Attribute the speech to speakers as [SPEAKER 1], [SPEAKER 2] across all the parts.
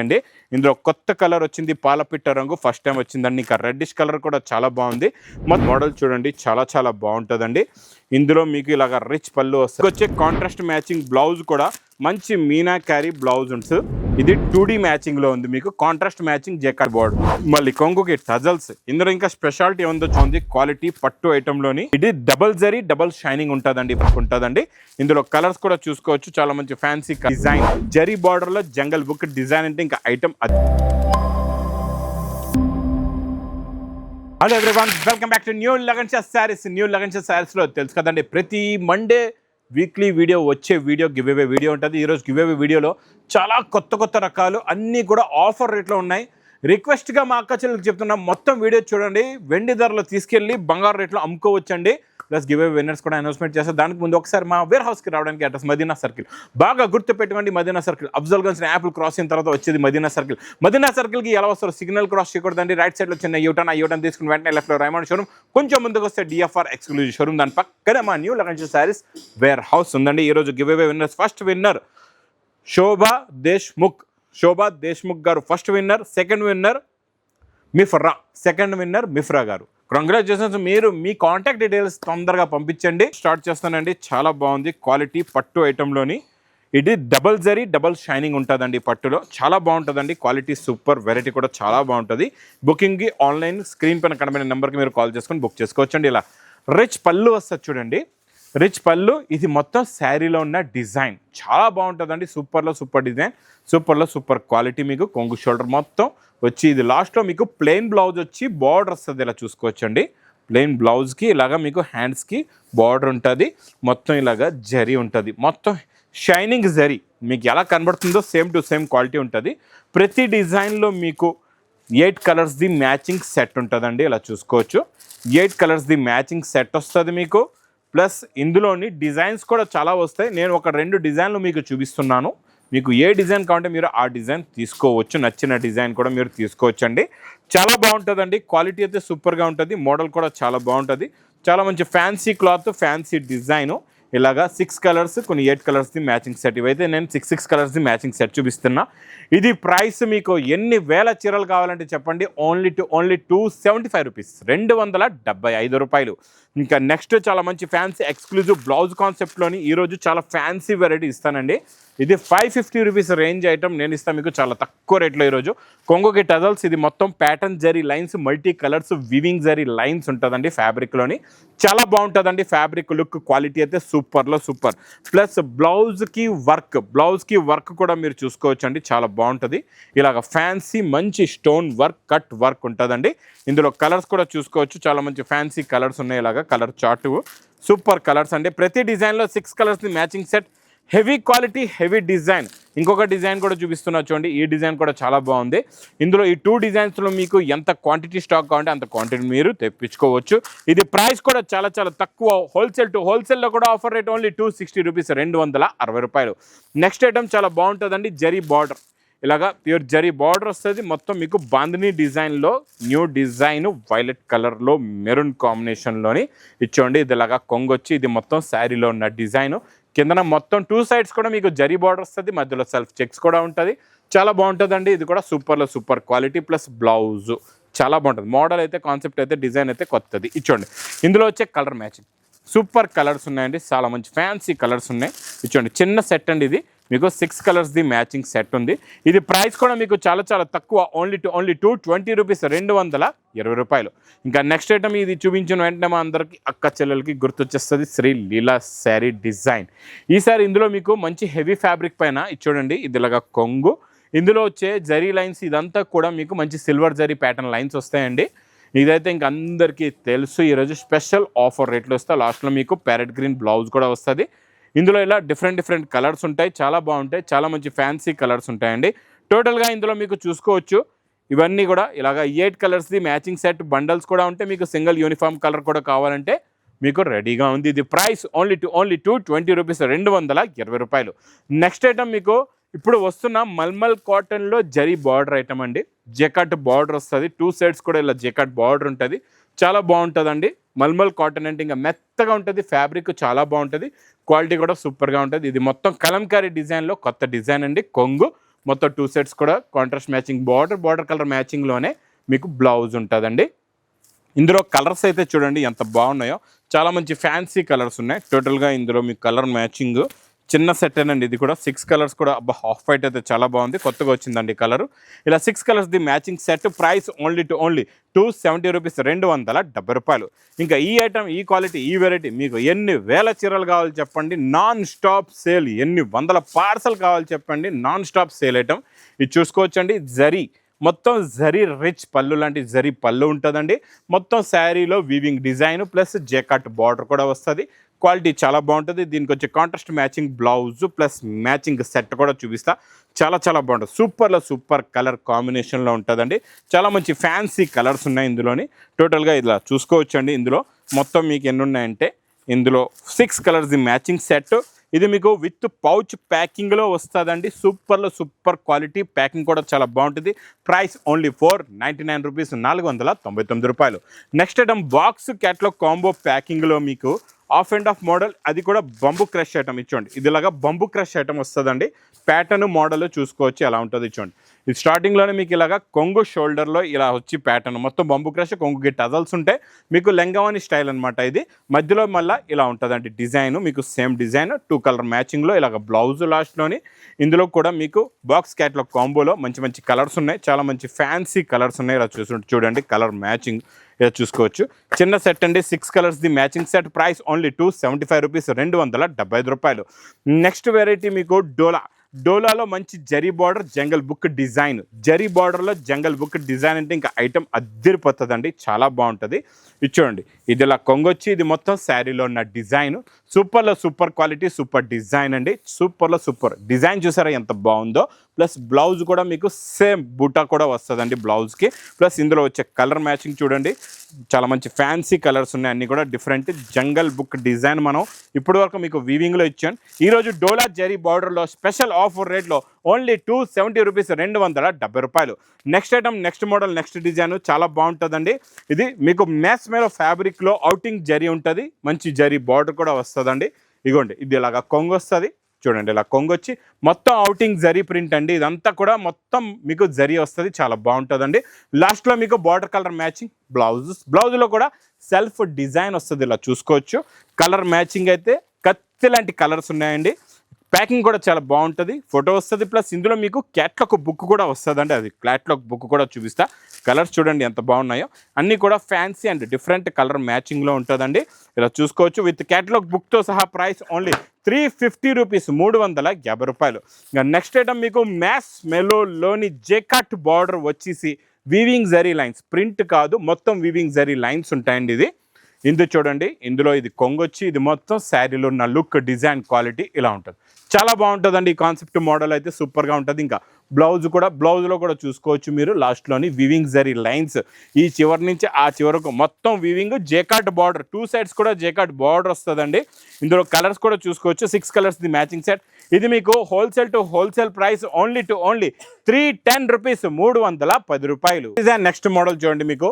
[SPEAKER 1] అండి. ఇందులో కొత్త కలర్ వచ్చింది, పాలపిట్ట రంగు ఫస్ట్ టైం వచ్చిందండి. ఇంకా రెడ్డిష్ కలర్ కూడా చాలా బాగుంది. మోడల్ చూడండి, చాలా బాగుంటుందండి. ఇందులో మీకు ఇలాగ రిచ్ పళ్ళు వస్తుంది. వచ్చే కాంట్రాస్ట్ మ్యాచింగ్ బ్లౌజ్ కూడా మంచి మీనాకారి బ్లౌజ్ ఉంటుంది. ఇది 2D మ్యాచింగ్ లో ఉంది, మీకు కాంట్రాస్ట్ మ్యాచింగ్ జెకార్డ్ బోర్డర్. మళ్ళీ కొంగుకి టజల్స్. ఇందులో ఇంకా స్పెషాలిటీ ఏముందో చూడండి, క్వాలిటీ పట్టు ఐటమ్ లోని ఇది డబల్ జరీ డబల్ షైనింగ్ ఉంటుందండి. ఇందులో కలర్స్ కూడా చూసుకోవచ్చు, చాలా మంచి ఫ్యాన్సీ డిజైన్. జరీ బార్డర్ లో జంగల్ బుక్ డిజైన్ అంటే ఇంకా ఐటమ్ అది. Hello everyone, welcome back to new Lagan Shah saris. New Lagan Shah saris లో తెలుసు కదండి, ప్రతి మండే వీక్లీ వీడియో వచ్చే వీడియో గివ్ అవే వీడియో ఉంటుంది. ఈరోజు గివ్ అవే వీడియోలో చాలా కొత్త రకాలు అన్నీ కూడా ఆఫర్ రేట్లో ఉన్నాయి. రిక్వెస్ట్గా మా అక్క చెల్లెలకు చెప్తున్నా, మొత్తం వీడియో చూడండి. వెండి ధరలో తీసుకెళ్ళి బంగారు రేట్లో అమ్ముకోవచ్చండి. ప్లస్ గివ్ అవే విన్నర్స్ కూడా అనౌన్స్మెంట్ చేస్తారు. దానికి ముందు ఒకసారి మా వేర్ హౌస్కి రావడానికి అడ్రస్ మదీనా సర్కిల్. బాగా గుర్తుపెట్టుకోండి, Madina circle. Afzalgunj apple cross అయిన తర్వాత వచ్చేది మదీనా సర్కిల్. మదీనా సర్కిల్కి ఎలా వస్తారు, సిగ్నల్ క్రాస్ చేయకూడదండి. రైట్ సైడ్లో చిన్న యూటర్న్, ఆ యూటర్న్ తీసుకుని వెంటనే లెఫ్ట్లో రైమండ్ షోరూమ్, కొంచెం ముందుకు వస్తే డిఎఫ్ఆర్ ఎక్స్క్లూజివ్ షోరూమ్. దాని పక్కనే మా new Lagan Shah saris warehouse ఉందండి. ఈరోజు giveaway winners, first winner Shobha Deshmukh గారు ఫస్ట్ విన్నర్. సెకండ్ విన్నర్ మిఫ్రా గారు. కంగ్రాచులేషన్స్. మీరు మీ కాంటాక్ట్ డీటెయిల్స్ తొందరగా పంపించండి. స్టార్ట్ చేస్తానండి. చాలా బాగుంది క్వాలిటీ పట్టు ఐటెంలోని. ఇది డబల్ జరీ డబల్ షైనింగ్ ఉంటుందండి పట్టులో. చాలా బాగుంటుందండి క్వాలిటీ, సూపర్. వెరైటీ కూడా చాలా బాగుంటుంది. బుకింగ్కి ఆన్లైన్ స్క్రీన్ పైన కనబడిన నెంబర్కి మీరు కాల్ చేసుకొని బుక్ చేసుకోవచ్చండి. ఇలా రిచ్ పళ్ళు వస్తుంది చూడండి, రిచ్ పళ్ళు. ఇది మొత్తం శారీలో ఉన్న డిజైన్ చాలా బాగుంటుందండి. Super design, super quality. మీకు కొంగు షోల్డర్ మొత్తం వచ్చి ఇది లాస్ట్లో మీకు ప్లెయిన్ బ్లౌజ్ వచ్చి బార్డర్ వస్తుంది. ఇలా చూసుకోవచ్చండి. ప్లెయిన్ బ్లౌజ్కి ఇలాగా మీకు హ్యాండ్స్కి బార్డర్ ఉంటుంది. మొత్తం ఇలాగా జరీ ఉంటుంది, మొత్తం షైనింగ్ జరీ. మీకు ఎలా కనబడుతుందో సేమ్ టు సేమ్ క్వాలిటీ ఉంటుంది. ప్రతి డిజైన్లో మీకు 8 కలర్స్ది మ్యాచింగ్ సెట్ ఉంటుందండి. ఇలా చూసుకోవచ్చు, 8 కలర్స్ది మ్యాచింగ్ సెట్ వస్తుంది మీకు. ప్లస్ ఇందులోని డిజైన్స్ కూడా చాలా వస్తాయి. నేను ఒక 2 డిజైన్లు మీకు చూపిస్తున్నాను. మీకు ఏ డిజైన్ కావాలంటే మీరు ఆ డిజైన్ తీసుకోవచ్చు. నచ్చిన డిజైన్ కూడా మీరు తీసుకోవచ్చండి. చాలా బాగుంటుందండి. క్వాలిటీ అయితే సూపర్గా ఉంటుంది. మోడల్ కూడా చాలా బాగుంటుంది. చాలా మంచి ఫ్యాన్సీ క్లాత్, ఫ్యాన్సీ డిజైను. ఇలాగా 6 కలర్స్, కొన్ని 8 కలర్స్ది మ్యాచింగ్ సెట్. ఇవైతే నేను 6 కలర్స్ది మ్యాచింగ్ సెట్ చూపిస్తున్నా. ఇది ప్రైస్ మీకు ఎన్ని వేల చీరలు కావాలంటే చెప్పండి. ఓన్లీ 275 రూపీస్, 275 రూపాయలు. ఇంకా నెక్స్ట్ చాలా మంచి ఫ్యాన్సీ ఎక్స్క్లూజివ్ బ్లౌజ్ కాన్సెప్ట్లోని ఈరోజు చాలా ఫ్యాన్సీ వెరైటీ ఇస్తానండి. ఇది 550 రూపీస్ రేంజ్ ఐటమ్ నేను ఇస్తాను మీకు చాలా తక్కువ రేట్లో ఈరోజు. కొంగుకి టజల్స్. ఇది మొత్తం pattern zari lines, multi colours, weaving zari lines ఉంటుందండి ఫ్యాబ్రిక్లోని. చాలా బాగుంటుందండి ఫ్యాబ్రిక్ లుక్, క్వాలిటీ అయితే సూపర్. ప్లస్ బ్లౌజ్కి వర్క్ కూడా మీరు చూసుకోవచ్చండి. చాలా బాగుంటుంది. ఇలాగ ఫ్యాన్సీ మంచి స్టోన్ వర్క్, కట్ వర్క్ ఉంటుందండి. ఇందులో కలర్స్ కూడా చూసుకోవచ్చు, చాలా మంచి ఫ్యాన్సీ కలర్స్ ఉన్నాయి. ఇలాగా కలర్ చార్ట్, సూపర్ కలర్స్ అండి. ప్రతి డిజైన్లో 6 కలర్స్ది matching set. Heavy quality, heavy design. ఇంకొక డిజైన్ కూడా చూపిస్తున్నా చూడండి. ఈ డిజైన్ కూడా చాలా బాగుంది. ఇందులో ఈ 2 డిజైన్స్లో మీకు ఎంత క్వాంటిటీ స్టాక్ కావాలంటే అంత క్వాంటిటీ మీరు తెప్పించుకోవచ్చు. ఇది ప్రైస్ కూడా చాలా తక్కువ. హోల్సేల్లో కూడా ఆఫర్ రేట్ ఓన్లీ 260 రూపీస్, 260 రూపాయలు. నెక్స్ట్ ఐటమ్ చాలా బాగుంటుందండి. జరీ బార్డర్, ఇలాగా ప్యూర్ జరీ బార్డర్ వస్తుంది. మొత్తం మీకు బాందినీ డిజైన్లో న్యూ డిజైన్, వైలెట్ కలర్లో మెరూన్ కాంబినేషన్లోని ఇచ్చోండి. ఇది ఇలాగా కొంగొచ్చి, ఇది మొత్తం శారీలో ఉన్న డిజైన్. కిందన మొత్తం 2 సైడ్స్ కూడా మీకు జరీ బార్డర్ వస్తుంది. మధ్యలో సెల్ఫ్ చెక్స్ కూడా ఉంటుంది. చాలా బాగుంటుందండి. ఇది కూడా సూపర్ క్వాలిటీ. ప్లస్ బ్లౌజ్ చాలా బాగుంటుంది. మోడల్ అయితే, కాన్సెప్ట్ అయితే, డిజైన్ అయితే కొత్తది. ఇచ్చోండి. ఇందులో వచ్చే కలర్ మ్యాచింగ్ సూపర్ కలర్స్ ఉన్నాయండి. చాలా మంచి ఫ్యాన్సీ కలర్స్ ఉన్నాయి. ఇచ్చోండి. చిన్న సెట్ అండి. ఇది మీకు 6 కలర్స్ది మ్యాచింగ్ సెట్ ఉంది. ఇది ప్రైస్ కూడా మీకు చాలా తక్కువ. ఓన్లీ 220 రూపీస్, 220 రూపాయలు. ఇంకా నెక్స్ట్ ఐటమ్ ఇది చూపించిన వెంటనే మా అందరికి అక్క చెల్లెలకి గుర్తొచ్చేస్తుంది శ్రీ లీలా శారీ డిజైన్. ఈసారి ఇందులో మీకు మంచి హెవీ ఫ్యాబ్రిక్ పైన చూడండి. ఇది ఇలాగా కొంగు, ఇందులో వచ్చే జరీ లైన్స్ ఇదంతా కూడా మీకు మంచి సిల్వర్ జరీ ప్యాటర్న్ లైన్స్ వస్తాయండి. ఇదైతే ఇంక అందరికీ తెలుసు. ఈరోజు స్పెషల్ ఆఫర్ రేట్లో వస్తే లాస్ట్లో మీకు ప్యారెట్ గ్రీన్ బ్లౌజ్ కూడా వస్తుంది. ఇందులో ఇలా డిఫరెంట్ కలర్స్ ఉంటాయి. చాలా బాగుంటాయి. చాలా మంచి ఫ్యాన్సీ కలర్స్ ఉంటాయండి. టోటల్గా ఇందులో మీకు చూసుకోవచ్చు, ఇవన్నీ కూడా ఇలాగ 8 కలర్స్ది మ్యాచింగ్ సెట్. బండల్స్ కూడా ఉంటే మీకు సింగిల్ యూనిఫామ్ కలర్ కూడా కావాలంటే మీకు రెడీగా ఉంది. ఇది ప్రైస్ ఓన్లీ 220 రూపీస్, 220 రూపాయలు. నెక్స్ట్ ఐటమ్ మీకు ఇప్పుడు వస్తున్న మల్మల్ కాటన్లో జరీ బార్డర్ ఐటమ్ అండి. జెకాట్ బార్డర్ వస్తుంది. 2 సైడ్స్ కూడా ఇలా జెకాట్ బార్డర్ ఉంటుంది. చాలా బాగుంటుందండి. మల్మల్ కాటన్ అంటే ఇంకా మెత్తగా ఉంటుంది. ఫ్యాబ్రిక్ చాలా బాగుంటుంది. క్వాలిటీ కూడా సూపర్గా ఉంటుంది. ఇది మొత్తం కలంకారీ డిజైన్లో కొత్త డిజైన్ అండి. కొంగు మొత్తం 2 సెట్స్ కూడా కాంట్రాస్ట్ మ్యాచింగ్ బార్డర్ కలర్ మ్యాచింగ్లోనే మీకు బ్లౌజ్ ఉంటుందండి. ఇందులో కలర్స్ అయితే చూడండి ఎంత బాగున్నాయో, చాలా మంచి ఫ్యాన్సీ కలర్స్ ఉన్నాయి. టోటల్గా ఇందులో మీకు కలర్ మ్యాచింగ్ చిన్న సెట్ అండి. ఇది కూడా 6 కలర్స్ కూడా హాఫ్ వైట్ అయితే చాలా బాగుంది, కొత్తగా వచ్చిందండి కలర్. ఇలా 6 కలర్స్ ది matching set. Price only 270 rupees, 270 రూపాయలు. ఇంకా ఈ ఐటమ్, ఈ క్వాలిటీ, ఈ వెరైటీ మీకు ఎన్ని వేల చీరలు కావాలి చెప్పండి, నాన్ స్టాప్ సేల్. ఎన్ని వందల పార్సల్ కావాలి చెప్పండి, నాన్ స్టాప్ సేల్ ఐటమ్. ఇది చూసుకోవచ్చండి. మొత్తం జరీ రిచ్ పళ్ళు లాంటి జరీ పళ్ళు ఉంటుందండి. మొత్తం శారీలో వీవింగ్ డిజైన్ ప్లస్ జేకాట్ బార్డర్ కూడా వస్తుంది. క్వాలిటీ చాలా బాగుంటుంది. దీనికి వచ్చే contrast matching blouse plus matching set కూడా చూపిస్తా. చాలా బాగుంటుంది. సూపర్ కలర్ కాంబినేషన్లో ఉంటుందండి. చాలా మంచి ఫ్యాన్సీ కలర్స్ ఉన్నాయి ఇందులోని. టోటల్గా ఇలా చూసుకోవచ్చండి. ఇందులో మొత్తం మీకు ఎన్ని ఉన్నాయంటే, ఇందులో 6 కలర్స్ ది మ్యాచింగ్ సెట్. ఇది మీకు విత్ పౌచ్ ప్యాకింగ్లో వస్తుందండి. సూపర్ క్వాలిటీ, ప్యాకింగ్ కూడా చాలా బాగుంటుంది. ప్రైస్ ఓన్లీ 499 రూపీస్, 499 రూపాయలు. Next item box catalogue combo ప్యాకింగ్లో మీకు ఆఫ్ అండ్ ఆఫ్ మోడల్, అది కూడా బంబు క్రష్ ఐటమ్. ఇచ్చోండి, ఇది ఇలాగా బంబు క్రష్ ఐటమ్ వస్తుందండి. ప్యాటర్న్ మోడల్ చూసుకోవచ్చు ఎలా ఉంటుంది. ఇచ్చోండి, ఇది స్టార్టింగ్లోనే మీకు ఇలాగా కొంగు షోల్డర్లో ఇలా వచ్చి ప్యాటర్న్ మొత్తం బంబు క్రష్, కొంగుకి టజల్స్ ఉంటాయి. మీకు లెంగావాని స్టైల్ అనమాట ఇది. మధ్యలో మళ్ళీ ఇలా ఉంటుందండి డిజైన్, మీకు సేమ్ డిజైన్ 2 కలర్ మ్యాచింగ్లో ఇలాగ బ్లౌజ్ లాస్ట్లోని. ఇందులో కూడా మీకు బాక్స్ క్యాట్లాగ్ కాంబోలో మంచి కలర్స్ ఉన్నాయి. చాలా మంచి ఫ్యాన్సీ కలర్స్ ఉన్నాయి. ఇలా చూడండి కలర్ మ్యాచింగ్ ఇలా చూసుకోవచ్చు. చిన్న సెట్ అండి, 6 కలర్స్ ది matching set. Price only 275 rupees, 275 రూపాయలు. నెక్స్ట్ వెరైటీ మీకు డోలాలో మంచి జరీ బార్డర్ జంగల్ బుక్ డిజైన్. జరీ బార్డర్లో జంగల్ బుక్ డిజైన్ అంటే ఇంకా ఐటమ్ అద్దరిపోతుందండి, చాలా బాగుంటుంది. ఇది చూడండి, ఇది ఇలా కొంగొచ్చి ఇది మొత్తం శారీలో ఉన్న design. Super quality, super design అండి. సూపర్ డిజైన్ చూసారా ఎంత బాగుందో. ప్లస్ బ్లౌజ్ కూడా మీకు సేమ్ బూటా కూడా వస్తుందండి బ్లౌజ్కి. ప్లస్ ఇందులో వచ్చే కలర్ మ్యాచింగ్ చూడండి, చాలా మంచి ఫ్యాన్సీ కలర్స్ ఉన్నాయి. అన్నీ కూడా డిఫరెంట్ జంగల్ బుక్ డిజైన్ మనం ఇప్పటి వరకు మీకు వీవింగ్లో ఇచ్చాను. ఈరోజు డోలా జరీ బార్డర్లో స్పెషల్ ఆఫర్ రేట్లో ఓన్లీ 270 రూపీస్, 270 రూపాయలు. Next item, next model, next design చాలా బాగుంటుందండి. ఇది మీకు మ్యాస్ మేలో ఫ్యాబ్రిక్లో అవుటింగ్ జరీ ఉంటుంది, మంచి జరీ బార్డర్ కూడా వస్తుందండి. ఇగోండి, ఇది ఇలాగా కొంగు వస్తుంది చూడండి, ఇలా కొంగొచ్చి మొత్తం అవుటింగ్ జరీ ప్రింట్ అండి. ఇదంతా కూడా మొత్తం మీకు జరీ వస్తుంది, చాలా బాగుంటుందండి. లాస్ట్లో మీకు బార్డర్ కలర్ మ్యాచింగ్ బ్లౌజ్లో కూడా సెల్ఫ్ డిజైన్ వస్తుంది, ఇలా చూసుకోవచ్చు. కలర్ మ్యాచింగ్ అయితే కత్తి లాంటి కలర్స్ ఉన్నాయండి. ప్యాకింగ్ కూడా చాలా బాగుంటుంది, ఫోటో వస్తుంది. ప్లస్ ఇందులో మీకు క్యాట్లాగ్ బుక్ కూడా వస్తుందండి, అది క్యాట్లాగ్ బుక్ కూడా చూపిస్తా. కలర్స్ చూడండి ఎంత బాగున్నాయో. అన్నీ కూడా ఫ్యాన్సీ అండ్ డిఫరెంట్ కలర్ మ్యాచింగ్లో ఉంటుందండి, ఇలా చూసుకోవచ్చు. విత్ క్యాట్లాగ్ బుక్తో సహా ప్రైస్ ఓన్లీ 350 రూపీస్, 350 రూపాయలు. ఇంకా నెక్స్ట్ ఐటమ్ మీకు మ్యాస్ మెలోలోని జేకాట్ బార్డర్ వచ్చేసి వీవింగ్ జరీ లైన్స్, ప్రింట్ కాదు మొత్తం వీవింగ్ జరీ లైన్స్ ఉంటాయండి. ఇది చూడండి, ఇందులో ఇది కొంగొచ్చి ఇది మొత్తం శారీలో ఉన్న లుక్ డిజైన్ క్వాలిటీ ఇలా ఉంటుంది. చాలా బాగుంటుందండి. ఈ కాన్సెప్ట్ మోడల్ అయితే సూపర్గా ఉంటుంది. ఇంకా బ్లౌజ్లో కూడా చూసుకోవచ్చు మీరు. లాస్ట్లోని వీవింగ్ జరీ లైన్స్ ఈ చివరి నుంచి ఆ చివరకు మొత్తం వీవింగ్ జేకాట్ బార్డర్, 2 సైడ్స్ కూడా జేకాట్ బార్డర్ వస్తుందండి. ఇందులో కలర్స్ కూడా చూసుకోవచ్చు. 6 కలర్స్ ది మ్యాచింగ్ సెట్. ఇది మీకు wholesale to wholesale price only 310 rupees, 310 రూపాయలు. డిజైన్ నెక్స్ట్ మోడల్ చూడండి, మీకు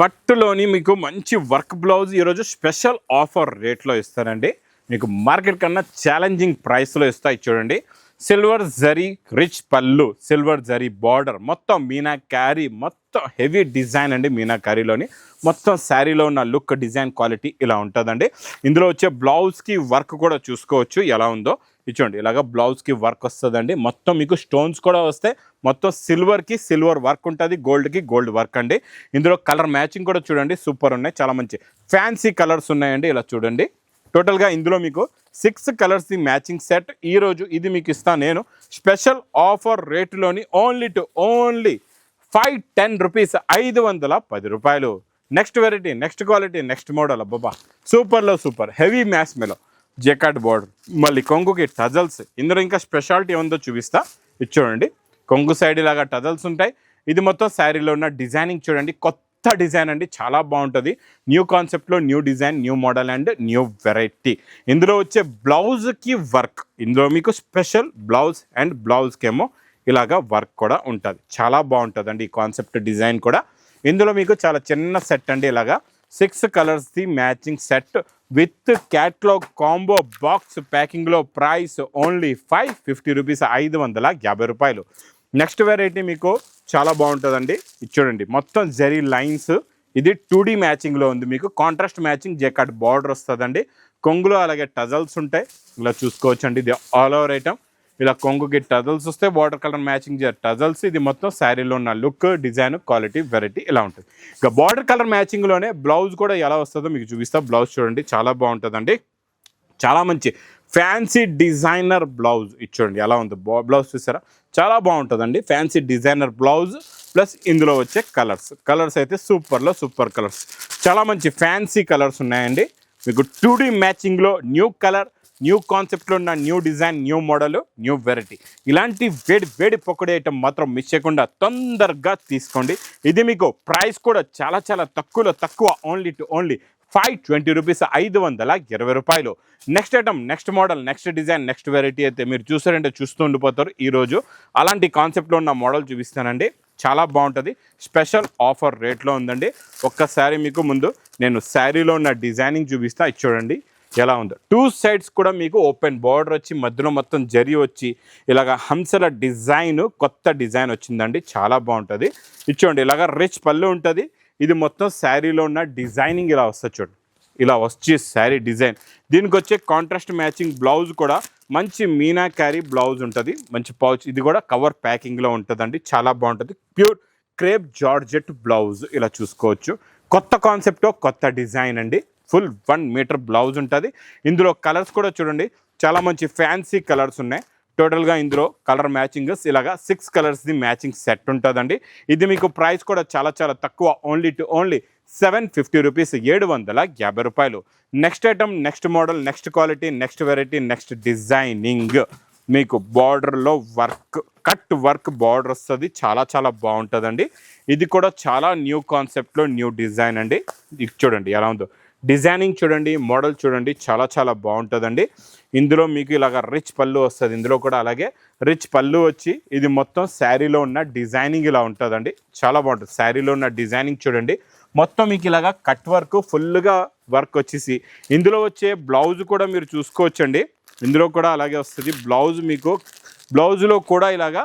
[SPEAKER 1] పట్టులోని మీకు మంచి వర్క్ బ్లౌజ్ ఈరోజు స్పెషల్ ఆఫర్ రేట్లో ఇస్తారండి. మీకు మార్కెట్ కన్నా ఛాలెంజింగ్ ప్రైస్లో ఇస్తాయి చూడండి. సిల్వర్ జరీ రిచ్ పళ్ళు, సిల్వర్ జరీ బార్డర్, మొత్తం మీనాకారీ, మొత్తం హెవీ డిజైన్ అండి. మీనాకారీలోని మొత్తం శారీలో ఉన్న లుక్ డిజైన్ క్వాలిటీ ఇలా ఉంటుందండి. ఇందులో వచ్చే బ్లౌజ్కి వర్క్ కూడా చూసుకోవచ్చు ఎలా ఉందో. ఇచ్చోండి, ఇలాగ బ్లౌజ్కి వర్క్ వస్తుందండి. మొత్తం మీకు స్టోన్స్ కూడా వస్తాయి. మొత్తం సిల్వర్కి సిల్వర్ వర్క్ ఉంటుంది, గోల్డ్కి గోల్డ్ వర్క్ అండి. ఇందులో కలర్ మ్యాచింగ్ కూడా చూడండి సూపర్ ఉన్నాయి. చాలా మంచి ఫ్యాన్సీ కలర్స్ ఉన్నాయండి, ఇలా చూడండి. టోటల్గా ఇందులో మీకు 6 కలర్స్ ది మ్యాచింగ్ సెట్. ఈరోజు ఇది మీకు ఇస్తాను నేను స్పెషల్ ఆఫర్ రేటులోని ఓన్లీ 510 రూపీస్, 510 రూపాయలు. Next variety, next quality, next model. అబ్బాబా సూపర్ హెవీ మ్యాస్ మేలో జెకాట్ బార్డర్, మళ్ళీ కొంగుకి టజల్స్. ఇందులో ఇంకా స్పెషాలిటీ ఏముందో చూపిస్తా. ఇది చూడండి, కొంగు సైడ్ ఇలాగా టజల్స్ ఉంటాయి. ఇది మొత్తం శారీలో ఉన్న డిజైనింగ్ చూడండి, కొత్త డిజైన్ అండి, చాలా బాగుంటుంది. న్యూ కాన్సెప్ట్లో new design, new model and new variety. ఇందులో వచ్చే బ్లౌజ్కి వర్క్, ఇందులో మీకు స్పెషల్ బ్లౌజ్ అండ్ బ్లౌజ్కేమో ఇలాగా వర్క్ కూడా ఉంటుంది. చాలా బాగుంటుందండి ఈ కాన్సెప్ట్ డిజైన్ కూడా. ఇందులో మీకు చాలా చిన్న సెట్ అండి, ఇలాగా 6 కలర్స్ ది matching set. With catalogue combo box ప్యాకింగ్లో ప్రైస్ ఓన్లీ 550 రూపీస్, 550 రూపాయలు. నెక్స్ట్ వెరైటీ మీకు చాలా బాగుంటుందండి. ఇది చూడండి, మొత్తం జరీ లైన్స్, ఇది 2D మ్యాచింగ్లో ఉంది. మీకు కాంట్రాస్ట్ మ్యాచింగ్ జెకాట్ బార్డర్ వస్తుందండి. కొంగులో అలాగే టజల్స్ ఉంటాయి, ఇలా చూసుకోవచ్చండి. ఇది ఆల్ ఓవర్ ఐటమ్. ఇలా కొంగుకి టజల్స్ వస్తే వాటర్ కలర్ మ్యాచింగ్ టజల్స్. ఇది మొత్తం శారీలో ఉన్న లుక్, డిజైన్, క్వాలిటీ, వెరైటీ ఇలా ఉంటుంది. ఇక బార్డర్ కలర్ మ్యాచింగ్లోనే బ్లౌజ్ కూడా ఎలా వస్తుందో మీకు చూపిస్తా. బ్లౌజ్ చూడండి, చాలా బాగుంటుందండి. చాలా మంచి ఫ్యాన్సీ డిజైనర్ బ్లౌజ్. ఇది చూడండి ఎలా ఉంది బ్లౌజ్, చూసారా? చాలా బాగుంటుందండి. ఫ్యాన్సీ డిజైనర్ బ్లౌజ్ ప్లస్ ఇందులో వచ్చే కలర్స్ అయితే సూపర్ కలర్స్. చాలా మంచి ఫ్యాన్సీ కలర్స్ ఉన్నాయండి. మీకు 2D మ్యాచింగ్లో న్యూ కలర్, న్యూ కాన్సెప్ట్లో ఉన్న new design, new model, new variety. ఇలాంటి వేడి పొక్కడి ఐటమ్ మాత్రం మిస్ చేయకుండా తొందరగా తీసుకోండి. ఇది మీకు ప్రైస్ కూడా చాలా తక్కువ, ఓన్లీ 520 రూపీస్, 520 రూపాయలు. Next item, next model, next design, next variety అయితే మీరు చూసారంటే చూస్తూ ఉండిపోతారు. ఈరోజు అలాంటి కాన్సెప్ట్లో ఉన్న మోడల్ చూపిస్తానండి. చాలా బాగుంటుంది. స్పెషల్ ఆఫర్ రేట్లో ఉందండి. ఒక్కసారి మీకు ముందు నేను శారీలో ఉన్న డిజైనింగ్ చూపిస్తా. ఇది చూడండి ఎలా ఉందో. 2 సైడ్స్ కూడా మీకు ఓపెన్ బార్డర్ వచ్చి, మధ్యలో మొత్తం జరీ వచ్చి, ఇలాగ హంసల డిజైన్, కొత్త డిజైన్ వచ్చిందండి. చాలా బాగుంటుంది. ఇది చూడండి, ఇలాగ రిచ్ పళ్ళు ఉంటుంది. ఇది మొత్తం శారీలో ఉన్న డిజైనింగ్ ఇలా వస్తుంది చూడండి. ఇలా వచ్చి శారీ డిజైన్, దీనికి వచ్చే కాంట్రాస్ట్ మ్యాచింగ్ బ్లౌజ్ కూడా మంచి మీనాకారీ బ్లౌజ్ ఉంటుంది. మంచి పౌచ్, ఇది కూడా కవర్ ప్యాకింగ్లో ఉంటుందండి. చాలా బాగుంటుంది. ప్యూర్ క్రేప్ జార్జెట్ బ్లౌజ్ ఇలా చూసుకోవచ్చు. కొత్త కాన్సెప్ట్, కొత్త డిజైన్ అండి. ఫుల్ 1 మీటర్ బ్లౌజ్ ఉంటుంది. ఇందులో కలర్స్ కూడా చూడండి, చాలా మంచి ఫ్యాన్సీ కలర్స్ ఉన్నాయి. టోటల్గా ఇందులో కలర్ మ్యాచింగ్స్ ఇలాగా 6 కలర్స్ది మ్యాచింగ్ సెట్ ఉంటుందండి. ఇది మీకు ప్రైస్ కూడా చాలా తక్కువ, ఓన్లీ 750 రూపీస్, 750 రూపాయలు. Next item, next model, next quality, next variety, next designing. మీకు బార్డర్లో కట్ వర్క్ బార్డర్ వస్తుంది. చాలా బాగుంటుందండి. ఇది కూడా చాలా న్యూ కాన్సెప్ట్లో న్యూ డిజైన్ అండి. ఇది చూడండి ఎలా ఉందో. డిజైనింగ్ చూడండి, మోడల్ చూడండి, చాలా బాగుంటుందండి. ఇందులో మీకు ఇలాగ రిచ్ పళ్ళు వస్తుంది. ఇందులో కూడా అలాగే రిచ్ పళ్ళు వచ్చి, ఇది మొత్తం శారీలో ఉన్న డిజైనింగ్ ఇలా ఉంటుందండి. చాలా బాగుంటుంది. శారీలో ఉన్న డిజైనింగ్ చూడండి, మొత్తం మీకు ఇలాగా కట్ వర్క్, ఫుల్గా వర్క్ వచ్చేసి, ఇందులో వచ్చే బ్లౌజ్ కూడా మీరు చూసుకోవచ్చండి. ఇందులో కూడా అలాగే వస్తుంది బ్లౌజ్. మీకు బ్లౌజ్లో కూడా ఇలాగా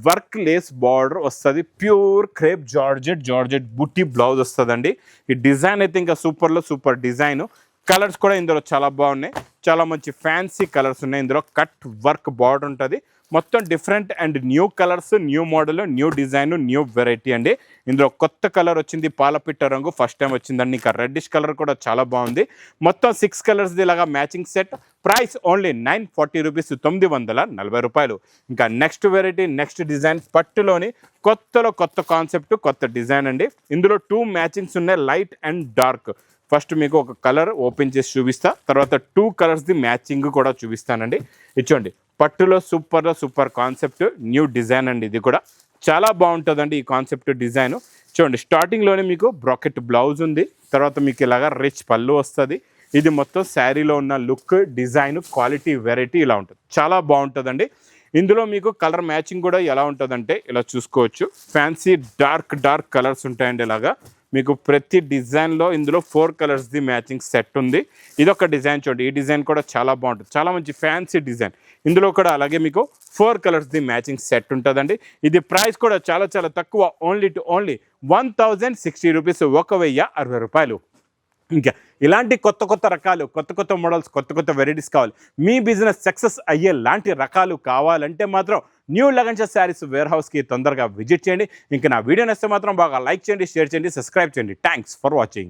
[SPEAKER 1] వర్క్ లేస్ బార్డర్ వస్తుంది. ప్యూర్ క్రేప్ జార్జెట్ బుట్టి బ్లౌజ్ వస్తుందండి. ఈ డిజైన్ అయితే ఇంకా సూపర్ డిజైన్. కలర్స్ కూడా ఇందులో చాలా బాగున్నాయి. చాలా మంచి ఫ్యాన్సీ కలర్స్ ఉన్నాయి. ఇందులో కట్ వర్క్ బార్డర్ ఉంటుంది. మొత్తం different and new colours, new model, new design, new variety అండి. ఇందులో కొత్త కలర్ వచ్చింది, పాలపిట్ట రంగు ఫస్ట్ టైం వచ్చిందండి. ఇంకా రెడ్డిష్ కలర్ కూడా చాలా బాగుంది. మొత్తం 6 కలర్స్ది ఇలాగా matching set. Price only 940 rupees, 940 రూపాయలు. ఇంకా నెక్స్ట్ వెరైటీ, నెక్స్ట్ డిజైన్, పట్టులోని కొత్త కాన్సెప్ట్, కొత్త డిజైన్ అండి. ఇందులో 2 మ్యాచింగ్స్ ఉన్నాయి, లైట్ అండ్ డార్క్. ఫస్ట్ మీకు ఒక కలర్ ఓపెన్ చేసి చూపిస్తా, తర్వాత 2 కలర్స్ది మ్యాచింగ్ కూడా చూపిస్తానండి. ఇచ్చోండి, పట్టులో సూపర్ కాన్సెప్ట్, న్యూ డిజైన్ అండి. ఇది కూడా చాలా బాగుంటుందండి ఈ కాన్సెప్ట్ డిజైన్. చూడండి, స్టార్టింగ్లోనే మీకు బ్రాకెట్ బ్లౌజ్ ఉంది. తర్వాత మీకు ఇలాగా రిచ్ పళ్ళు వస్తుంది. ఇది మొత్తం శారీలో ఉన్న లుక్, డిజైన్, క్వాలిటీ, వెరైటీ ఇలా ఉంటుంది. చాలా బాగుంటుందండి. ఇందులో మీకు కలర్ మ్యాచింగ్ కూడా ఎలా ఉంటుందంటే ఇలా చూసుకోవచ్చు. ఫ్యాన్సీ డార్క్ కలర్స్ ఉంటాయండి. ఇలాగా మీకు ప్రతి డిజైన్లో ఇందులో 4 కలర్స్ది మ్యాచింగ్ సెట్ ఉంది. ఇదొక డిజైన్ చూడండి. ఈ డిజైన్ కూడా చాలా బాగుంటుంది. చాలా మంచి ఫ్యాన్సీ డిజైన్. ఇందులో కూడా అలాగే మీకు 4 కలర్స్ది మ్యాచింగ్ సెట్ ఉంటుందండి. ఇది ప్రైస్ కూడా చాలా తక్కువ, ఓన్లీ 1060 రూపీస్, 1060 రూపాయలు. ఇంకా ఇలాంటి కొత్త రకాలు, కొత్త మోడల్స్, కొత్త వెరైటీస్ కావాలి, మీ బిజినెస్ సక్సెస్ అయ్యేలాంటి రకాలు కావాలంటే మాత్రం న్యూ లగన్షా శారీస్ వేర్ హౌస్కి తొందరగా విజిట్ చేయండి. ఇంకా నా వీడియో నచ్చితే మాత్రం బాగా లైక్ చేయండి, షేర్ చేయండి, సబ్స్క్రైబ్ చేయండి. Thanks for watching.